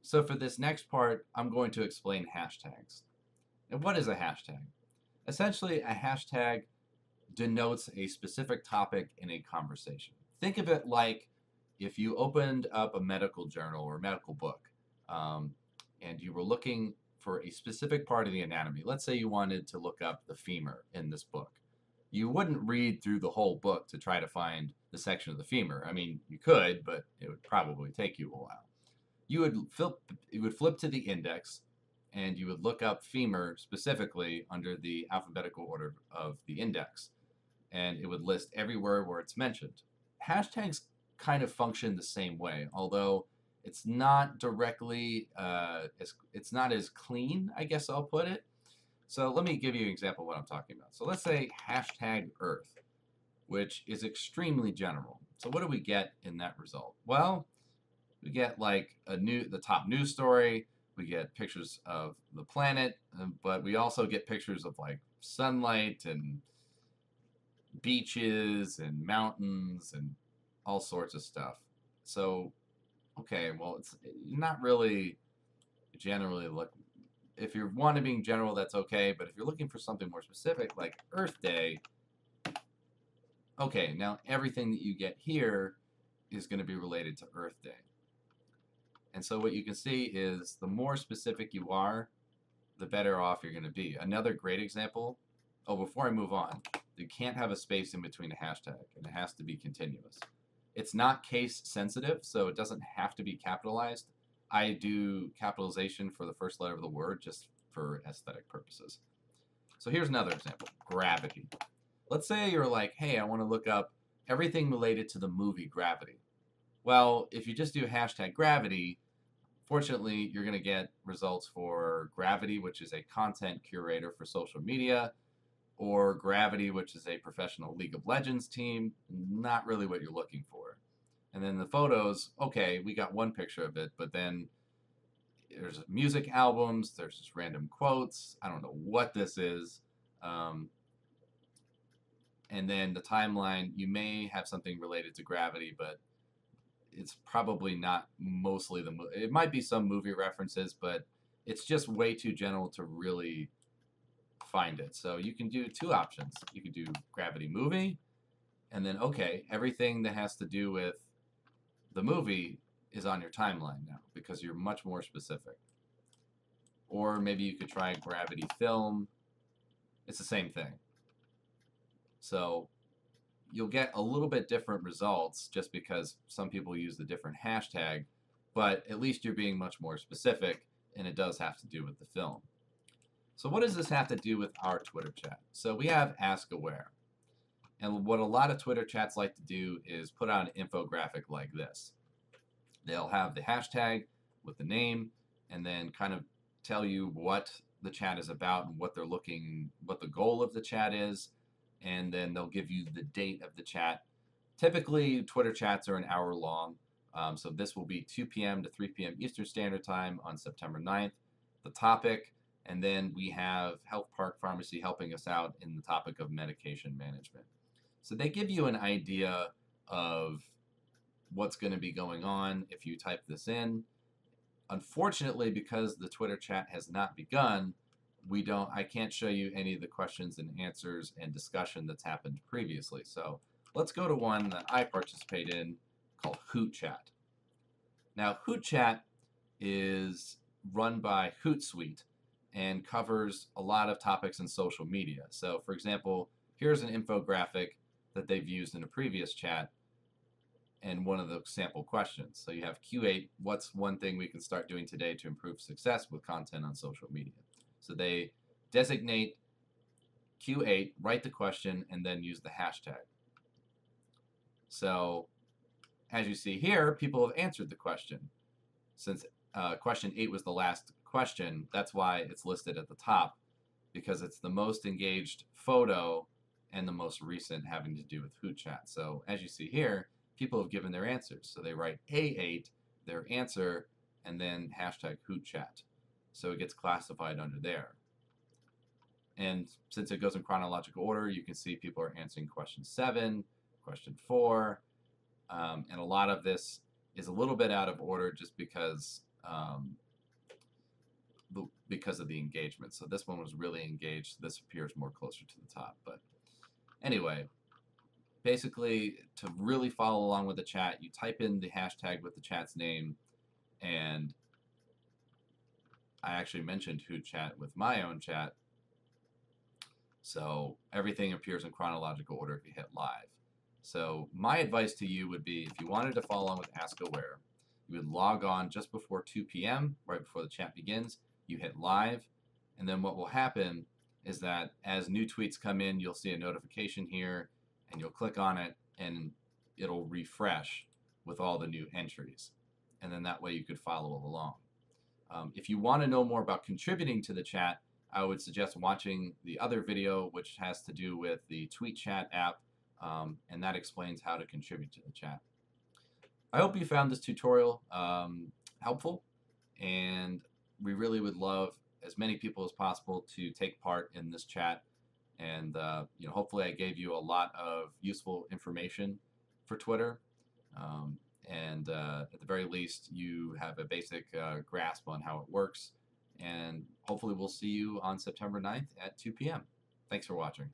So for this next part, I'm going to explain hashtags. And what is a hashtag? Essentially, a hashtag denotes a specific topic in a conversation. Think of it like if you opened up a medical journal or medical book um, and you were looking for a specific part of the anatomy. Let's say you wanted to look up the femur in this book. You wouldn't read through the whole book to try to find the section of the femur. I mean, you could, but it would probably take you a while. You would flip to the index and you would look up femur specifically under the alphabetical order of the index, and it would list everywhere where it's mentioned. Hashtags kind of function the same way, although it's not directly it's not as clean, I guess I'll put it. So let me give you an example of what I'm talking about. So let's say hashtag Earth, which is extremely general. So what do we get in that result? Well, we get like the top news story. We get pictures of the planet, but we also get pictures of like sunlight and beaches and mountains and all sorts of stuff. So, okay, well, it's not really generally look. If you want to be general, that's okay. But if you're looking for something more specific, like Earth Day, okay, now everything that you get here is going to be related to Earth Day. And so what you can see is the more specific you are, the better off you're going to be. Another great example, oh, before I move on, you can't have a space in between a hashtag, and it has to be continuous. It's not case sensitive, so it doesn't have to be capitalized. I do capitalization for the first letter of the word just for aesthetic purposes. So here's another example, gravity. Let's say you're like, hey, I want to look up everything related to the movie Gravity. Well, if you just do hashtag gravity, fortunately, you're going to get results for Gravity, which is a content curator for social media, or Gravity, which is a professional League of Legends team. Not really what you're looking for. And then the photos, okay, we got one picture of it, but then there's music albums, there's just random quotes. I don't know what this is. Um, and then the timeline, you may have something related to Gravity, but it's probably not mostly it might be some movie references, but it's just way too general to really find it. So you can do two options. You can do Gravity movie, and then okay, everything that has to do with the movie is on your timeline now because you're much more specific. Or maybe you could try Gravity film. It's the same thing. So you'll get a little bit different results just because some people use the different hashtag, but at least you're being much more specific, and it does have to do with the film. So what does this have to do with our Twitter chat? So we have Ask Aware. And what a lot of Twitter chats like to do is put out an infographic like this. They'll have the hashtag with the name and then kind of tell you what the chat is about and what the goal of the chat is, and then they'll give you the date of the chat. Typically, Twitter chats are an hour long, so this will be 2 p.m. to 3 p.m. Eastern Standard Time on September 9th. The topic, and then we have Health Park Pharmacy helping us out in the topic of medication management. So they give you an idea of what's going to be going on if you type this in. Unfortunately, because the Twitter chat has not begun, I can't show you any of the questions and answers and discussion that's happened previously. So let's go to one that I participate in called Hoot Chat. Now, Hoot Chat is run by Hootsuite and covers a lot of topics in social media. So, for example, here's an infographic that they've used in a previous chat and one of the sample questions. So you have Q8, what's one thing we can start doing today to improve success with content on social media? So they designate Q8, write the question, and then use the hashtag. So as you see here, people have answered the question. Since question 8 was the last question, that's why it's listed at the top, because it's the most engaged photo and the most recent having to do with Hoot Chat. So as you see here, people have given their answers. So they write A8, their answer, and then hashtag Hoot Chat. So it gets classified under there. And since it goes in chronological order, you can see people are answering question 7, question 4, and a lot of this is a little bit out of order just because because of the engagement. So this one was really engaged. This appears more closer to the top. But anyway, basically, to really follow along with the chat, you type in the hashtag with the chat's name, and I actually mentioned who chat with my own chat. So everything appears in chronological order if you hit live. So my advice to you would be, if you wanted to follow along with Ask Aware, you would log on just before 2 p.m., right before the chat begins. You hit live, and then what will happen is that as new tweets come in, you'll see a notification here, and you'll click on it, and it'll refresh with all the new entries. And then that way you could follow along. If you want to know more about contributing to the chat, I would suggest watching the other video, which has to do with the TweetChat app, and that explains how to contribute to the chat. I hope you found this tutorial helpful, and we really would love as many people as possible to take part in this chat. And hopefully I gave you a lot of useful information for Twitter. And at the very least, you have a basic grasp on how it works. And hopefully we'll see you on September 9th at 2 p.m. Thanks for watching.